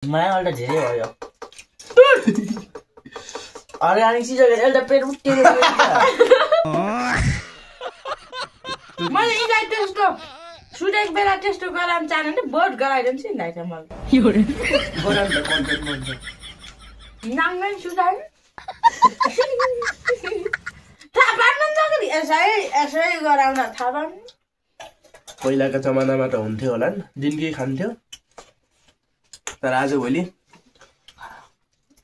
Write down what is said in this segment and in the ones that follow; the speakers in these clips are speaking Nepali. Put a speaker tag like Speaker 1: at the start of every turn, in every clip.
Speaker 1: मलाई अल्टा धेरै भयो अर्ग्यानिक चिजले एउटा पेट उठ्टिएर
Speaker 2: मैले इलाइ टेस्टको सुटेको बेला टेस्ट गराउन चाहनु नि बोट गराइदिन्छ नि दाइ मलाई नाङ्गै सुटाइ थाहा पार्नु नि यसै गराउन थाहा पार्नु
Speaker 3: पहिलाका जमानामा त हुन्थ्यो होला नि दिनकै खान्थ्यो तर आजभोलि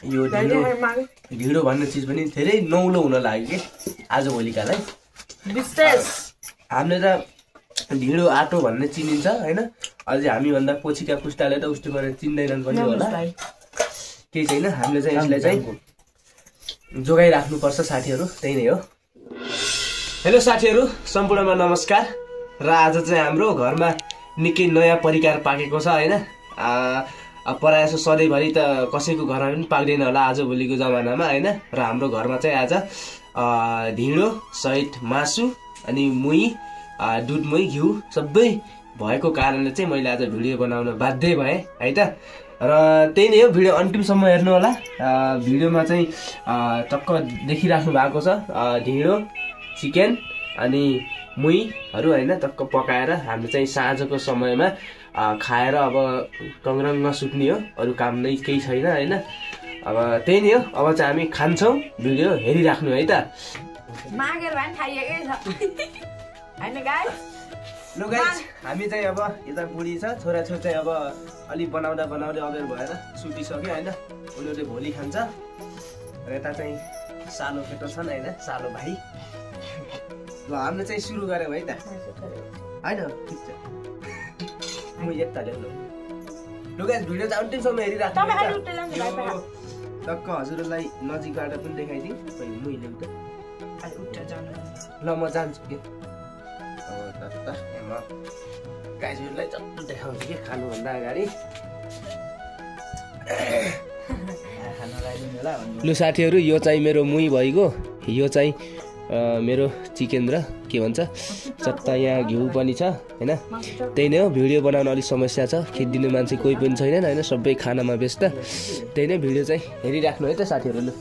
Speaker 3: यो ढिँडो भन्ने चिज पनि धेरै नौलो हुन लाग्यो कि आजभोलिकालाई
Speaker 2: विशेष
Speaker 3: हामीले त ढिँडो आटो भन्ने चिनिन्छ होइन अझै हामीभन्दा पछिका पुस्ताले त उस्तो गरेर चिन्दैनन् पनि होला केही छैन हामीले चाहिँ यसलाई चाहिँ जोगाइराख्नुपर्छ साथीहरू त्यही नै हो हेलो साथीहरू सम्पूर्णमा नमस्कार र आज चाहिँ हाम्रो घरमा निकै नयाँ परिकार पाकेको छ होइन प्रायः जसो सधैँभरि त कसैको घरमा पनि पाक्दैन होला आजभोलिको जमानामा होइन र हाम्रो घरमा चाहिँ आज ढिँडो सहित मासु अनि मुही दुध मुही घिउ सबै भएको कारणले चाहिँ मैले आज भिडियो बनाउन बाध्य भएँ है त र त्यही नै हो भिडियो अन्तिमसम्म हेर्नु होला भिडियोमा चाहिँ टक्क देखिराख्नु भएको छ ढिँडो चिकन अनि मुहीहरू होइन टक्क पकाएर हामीले चाहिँ साँझको समयमा खाएर अब टङ्ग्रङ्ग सुत्ने हो अरू काम नै केही छैन होइन अब त्यही नै हो अब चाहिँ हामी खान्छौँ भिडियो हेरिराख्नु है त
Speaker 2: मागेर भए पनि खाइएकै छ हैन गाइस
Speaker 3: ल गाइस हामी चाहिँ अब यता बुढी छ छोराछोरी चाहिँ अब अलि बनाउँदा अबेर भएर सुतिसक्यो होइन उनीहरूले भोलि खान्छ र यता चाहिँ सालो केटो छन् होइन सालो भाइ ल हामीले चाहिँ सुरु गऱ्यौँ है त होइन ठिक छ म यता ल्याउनु ल गाइस भिडियो चाहिँ अन्तिमसम्म हेरिराख्नु टक्क हजुरलाई नजिकबाट पनि देखाइदिउँ म ल्याउँ त ल म जान्छु कि म गाईहरूलाई जस्तो देखाउँछु कि खानुभन्दा अगाडि लु साथीहरू यो चाहिँ मेरो मुही भइगयो यो चाहिँ मेरो चिकन र के भन्छ चट्टा यहाँ घिउ पनि छ होइन त्यही नै हो भिडियो बनाउन अलिक समस्या छ खिचिदिने मान्छे कोही पनि छैनन् होइन सबै खानामा व्यस्त त्यही नै भिडियो चाहिँ हेरिराख्नु है त साथीहरू लु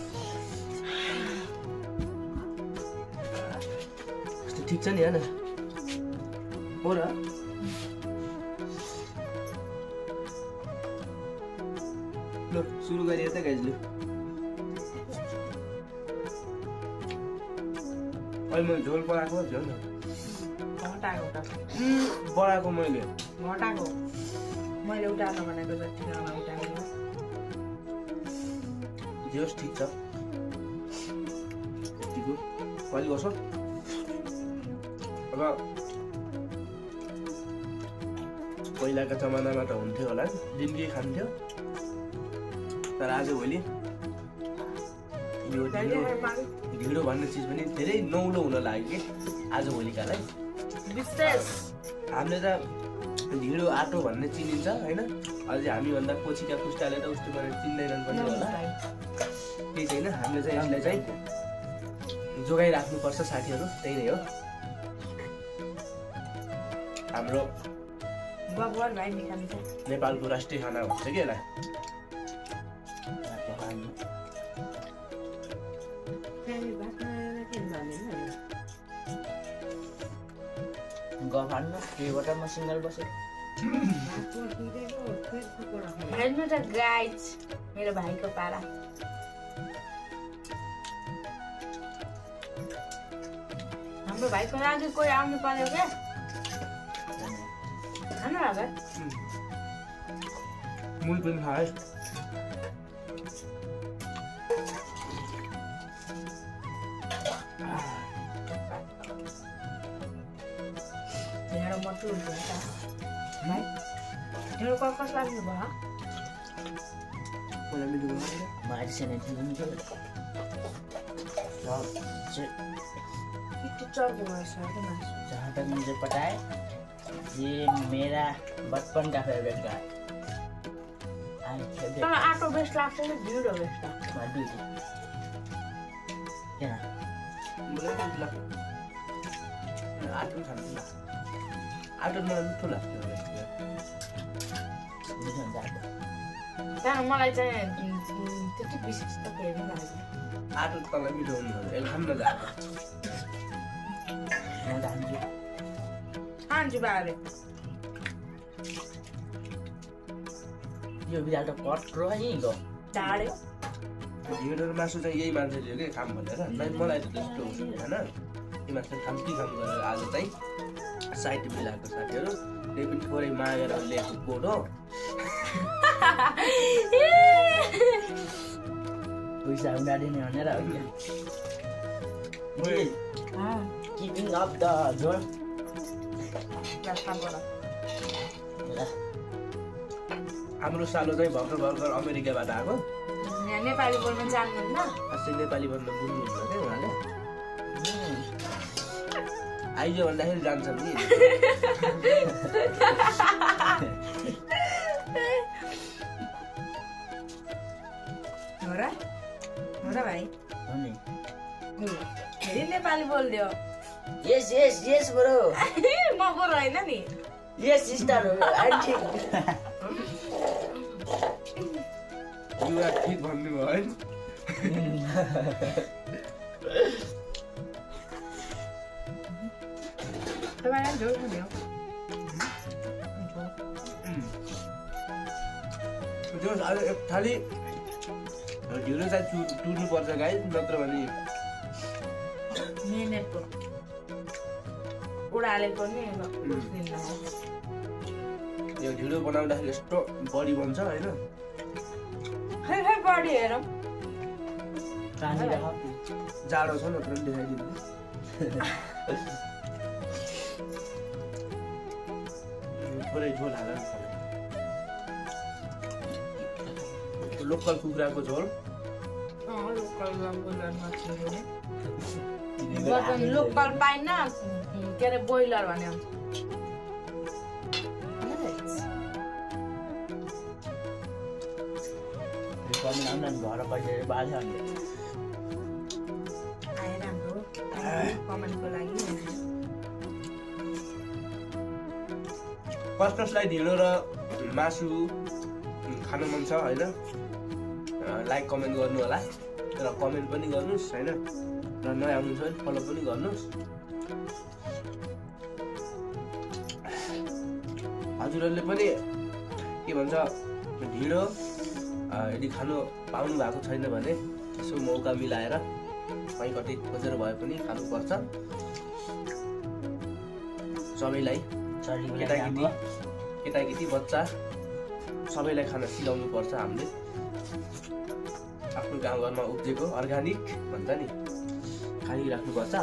Speaker 3: ठिक छ नि होइन हो र ल सुरु गरिए त गाइज लु अहिले मैले झोल पराएको झोल न पराएको मैले
Speaker 2: उठाएर बनाएको जति उठाएको
Speaker 3: जेस ठिक छ यतिको कहिले गर्छ अब पहिलाका जमानामा त हुन्थ्यो होला दिनकै खान्थ्यो तर आजभोलि यो ढिँडो भन्ने चिज पनि धेरै नौलो हुन लाग्यो कि आजभोलिकालाई
Speaker 2: विशेष
Speaker 3: हामीले त ढिँडो आटो भन्ने चिनिन्छ होइन अझै हामीभन्दा पछिका पुस्ताले त उस्तो गरेर चिन्दैनन् पनि होला केही छैन हामीले चाहिँ यसलाई चाहिँ जोगाइराख्नुपर्छ साथीहरू त्यही नै हो हाम्रो नेपालको राष्ट्रिय खाना भन्छ कि यसलाई
Speaker 1: गफान्नुबाट म सिङ्गल बसेँ
Speaker 2: हेर्नु त गाइस मेरो भाइको पारा हाम्रो भाइको लागि कोही आउनु पर्यो क्या खानु होला
Speaker 3: मुल पनि खाए
Speaker 2: ढेँडो मटु हुन्छ भाइ ढेँडो कस लाग्नु भयो
Speaker 1: जहाँ तक मुझे पता है ये मेरा बचपन का फेवरेट गाय
Speaker 2: आटो बेस्ट लाग्छ नि ढिँडो बेस्ट लाग्छ
Speaker 3: आटो खानु आटो मलाई मिठो लाग्छ
Speaker 2: तर मलाई चाहिँ त्यति विशेष त हेर्नु लाग्यो
Speaker 3: आटो तँलाई मिठो हुनु यसले खानु न जाएको
Speaker 1: म जान्छु
Speaker 2: खान्छु बाबे
Speaker 1: यो बिराल त कट्रो है गयो
Speaker 2: चाँड्यो
Speaker 3: ढिँडो र मासु चाहिँ यही मान्छेले हो कि काम भनेर मलाई त त्यस्तो होइन यी मान्छे काम के काम गरेर आज चाहिँ साइड मिलाएको साथीहरू त्यही पनि थोरै मागेर ल्याएको कोड हो
Speaker 1: पैसा उनीहरूले नै भनेर हो क्या किपिङ अप द झोल
Speaker 3: हाम्रो सालो चाहिँ भर्खर अमेरिकाबाट आएको
Speaker 2: यहाँ नेपाली बोल्न जान्नुहुन्न
Speaker 3: खासै नेपाली भन्दा बुझ्नुहुन्छ क्या उहाँले आइज भन्दाखेरि जान्छ नि
Speaker 2: हो र भाइ फेरि नेपाली बोलिदियो
Speaker 1: यस यस यस ब्रो
Speaker 2: म बोल होइन नि
Speaker 1: यस सिस्टर आन्टी
Speaker 3: युवा ठिक भन्नुभयो है
Speaker 2: तपाईँलाई झोल खाने हो
Speaker 3: त्यो आज एक थाली ढिँडो चाहिँ टुर्नु पर्छ गाई नत्र भने
Speaker 2: मिहिनेतको उडालेको नि
Speaker 3: यो ढिँडो बनाउँदाखेरि यस्तो बडी बन्छ होइन
Speaker 2: खै बडी हेरौँ
Speaker 3: जाडो छ नत्र पनि देखाइदिनु थोरै झोल हालेर लोकल कुखुराको झोल
Speaker 2: लोकल पाइन्न के अरे बोइलर भन्यो
Speaker 1: घर बसेर बाल्छ
Speaker 2: आएर हाम्रो कमेन्टको लागि
Speaker 3: कसलाई ढिँडो र मासु खानु मन छ होइन लाइक कमेन्ट गर्नु होला र कमेन्ट पनि गर्नुहोस् होइन र नयाँ आउनुहुन्छ भने फलो पनि गर्नुहोस् हजुरहरूले पनि के भन्छ ढिँडो यदि खानु पाउनु भएको छैन भने यसो मौका मिलाएर कहीँ कतै खोजेर भए पनि खानुपर्छ सबैलाई केटाकेटी बच्चा सबैलाई खाना सिकाउनु पर्छ हामीले आफ्नो गाउँघरमा उब्जेको अर्ग्यानिक भन्छ नि खाइराख्नुपर्छ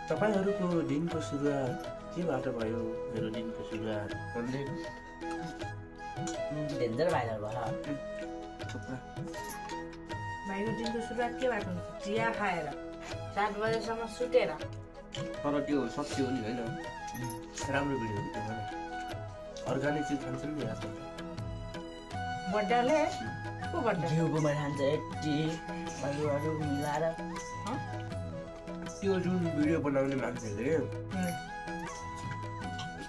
Speaker 3: तपाईहरुको दिनको सुरुवात केबाट भयो मेरो दिनको सुरुवात भन्दै
Speaker 1: डेन्जर भाइरल भयो
Speaker 2: भाइको दिनको सुरुवात केबाट हुन्छ चिया खाएर 7 बजेसम्म सुतेर
Speaker 3: तर त्यो सत्य हो नि होइन राम्रो भिडियो हो त्यो अर्ग्यानिक चिज खान्छ नि यार
Speaker 2: बड्डाले को बड्डा
Speaker 1: घिउकोमा खान्छ 80 अरू मिलाएर
Speaker 3: त्यो जुन भिडियो बनाउने मान्छेले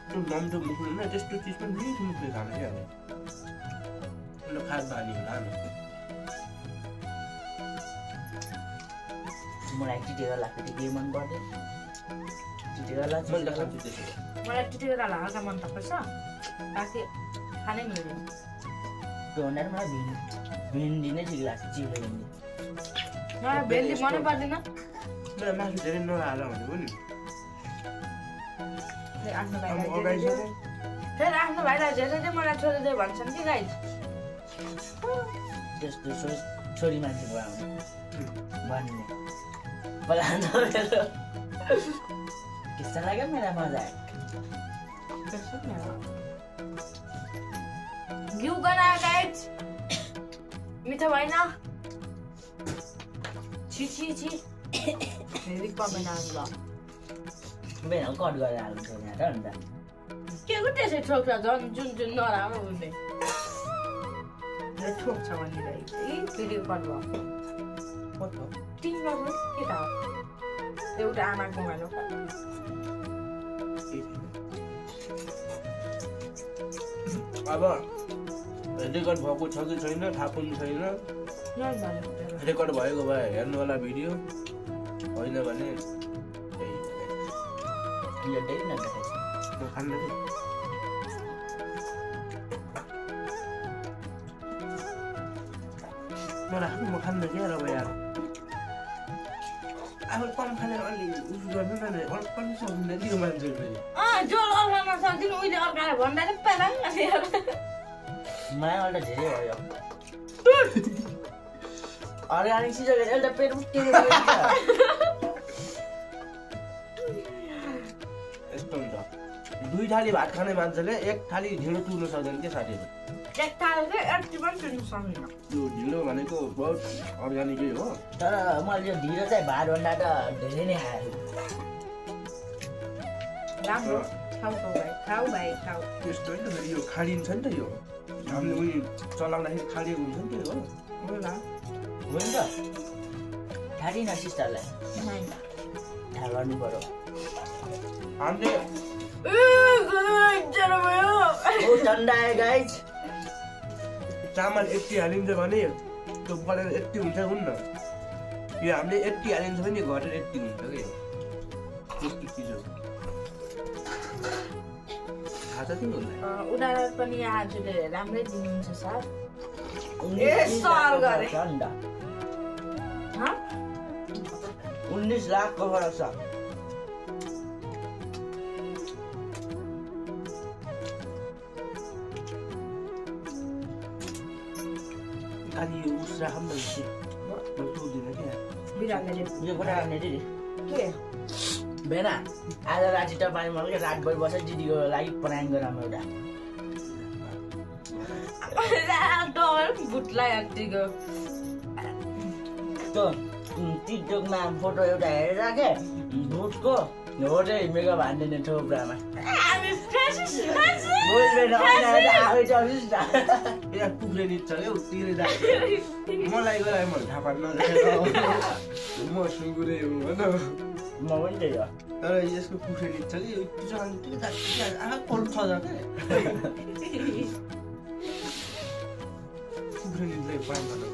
Speaker 3: त्यो नम्तो मुखले न त्यस्तो चिज पनि मिठो मुखले खान्छ क्या अब खास बानी होला
Speaker 1: मलाई टिटेर लाग्छ त्यो के मन पर्दैन टिटेर लाग्छ
Speaker 3: मैले खान्छु त्यसो
Speaker 2: मलाई टिटेर हल्का मन पर्छ बाँकी खानै मिल्दैन
Speaker 1: त्यो भन्दा मलाई भिन्डी नै ठिक लाग्छ चिप्लो भिन्डी
Speaker 2: मलाई भेन्डी मनै पर्दैन
Speaker 3: मलाई मासु धेरै नहाल भनेको नि
Speaker 2: आफ्नो भाइलाई धेरै चाहिँ मलाई छोडिदियो भन्छन् कि गाई
Speaker 1: त्यस्तो छोरी मान्छे भयो भन्ने त्यस्तो लाग्यो मेरो मजा
Speaker 2: घिउ गना गाइज मिठो भएन छि छि छि फेरि कमेन्ट आउनु ल
Speaker 1: बेला कट गरेर हाल्छ यहाँ त अन्त
Speaker 2: के को त्यसै ठोक्छ झन् जुन जुन नराम्रो हुने ठोक्छ भनिरहेको ए भिडियो कट भयो टिममा के त एउटा आमाको मानो
Speaker 3: अब रेकर्ड भएको छ कि छैन थाहा पनि छैन रेकर्ड भएको भए हेर्नु होला भिडियो होइन भने खान्न नराख्नु म खान्न क्या अब यार अब कम खाने अलि उस गर्नु न अलिक पनि सक्दैन त्यो मान्छे फेरि
Speaker 2: जोल अर्कामा सक्दिन उहिले अर्काले भन्दा नि पेला
Speaker 1: माया अलि धेरै भयो अर्ग्यानिक सिजन एउटा पेट उठ्केको
Speaker 3: यस्तो हुन्छ 2 थाली भात खाने मान्छेले 1 थाली ढिँडो पुग्न सक्दैन के साथीहरु
Speaker 2: एक थाल चाहिँ यति पनि पुग्न सक्दैन
Speaker 3: त्यो ढिँडो भनेको बहुत अर्ग्यानिकै हो
Speaker 1: तर मैले यो ढिँडो चाहिँ भातभन्दा त धेरै नै खाएँ
Speaker 2: राम्रो खाऊ भाइ खाऊ
Speaker 3: त्यस्तो होइन फेरि यो खाडिन्छ नि त यो हामीले उयो चलाउँदाखेरि खाडिएको हुन्छ नि त्यो हो
Speaker 1: हुन्छ खाडिन सिस्टरलाई थाहा गर्नु पर्यो
Speaker 3: हामीले
Speaker 1: ठन्डा आयो गाइज
Speaker 3: चामल 80 हालिन्छ भने त्यो बलेर 80 हुन्छ हुन्न यो हामीले 80 हालिन्छ भने घटेर 80 हुन्छ के त्यस्तो चिज हो थाहा छ तिमीहरूलाई
Speaker 2: उनीहरू पनि आजले राम्रै दिनुहुन्छ सर ए सर गरे
Speaker 1: ठन्डा
Speaker 2: ह
Speaker 1: 19 लाखको फरक छ
Speaker 3: खाली यो उस राखौँ न के म टोक्दिनँ क्या
Speaker 2: बिरालोले
Speaker 1: यो कुरा गर्ने दिदी
Speaker 2: के
Speaker 1: बेना आज राति तपाईँ मलाई रातभर बसेर दिदीको लागि प्लान गराउँ एउटा
Speaker 2: भुटलाई आन्टीको
Speaker 1: त्यो टिकटकमा फोटो एउटा हेरेर राखेँ भुटको हो चाहिँ मेकअप हान्दैन थोप्रामा
Speaker 3: यहाँ कुखुरे निच्छ क्या तिरै मलाई गराए म थाहा पार्न म सुँगुरे हो भन
Speaker 1: म पनि त्यही हो
Speaker 3: तर यसको कुखुरे निच्छ कि पल्छ क्या कुखुरे निच्दै पाइन गर्नु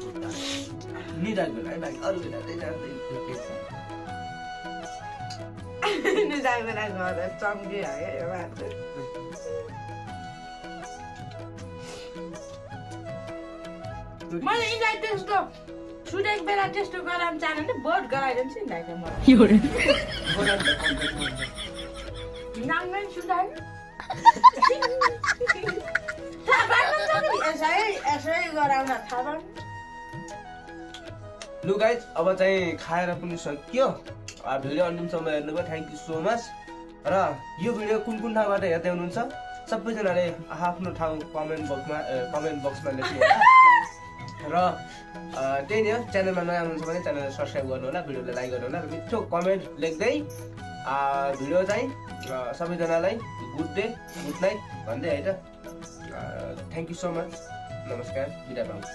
Speaker 3: निराको भाइ अरू बेला
Speaker 2: निजाइबेला घर चम्किहाल्यो यो मान्छे मैले यिनलाई त्यस्तो सुतेको बेला त्यस्तो गराउनु चाहनु नि बोट गराइदिन्छ नि दाइ मलाई नाङ्गै सुतायो थाहा पाउनु यसै गराउन थाहा पाउनु
Speaker 3: लु गाइज अब चाहिँ खाएर पनि सकियो भिडियो अन्तिमसम्म हेर्नुभयो थ्याङ्क यू सो मच र यो भिडियो कुन कुन ठाउँबाट हेर्दै हुनुहुन्छ सबैजनाले आफ्नो ठाउँ कमेन्ट बक्समा लेख्नु होला र त्यही नै हो च्यानलमा नयाँ हुनुहुन्छ भने च्यानललाई सब्सक्राइब गर्नु होला भिडियोलाई लाइक गर्नु होला र मिठो कमेन्ट लेख्दै भिडियो चाहिँ सबैजनालाई गुड डे गुड नाइट भन्दै होइन थ्याङ्क यू सो मच नमस्कार बिदा पाउँछु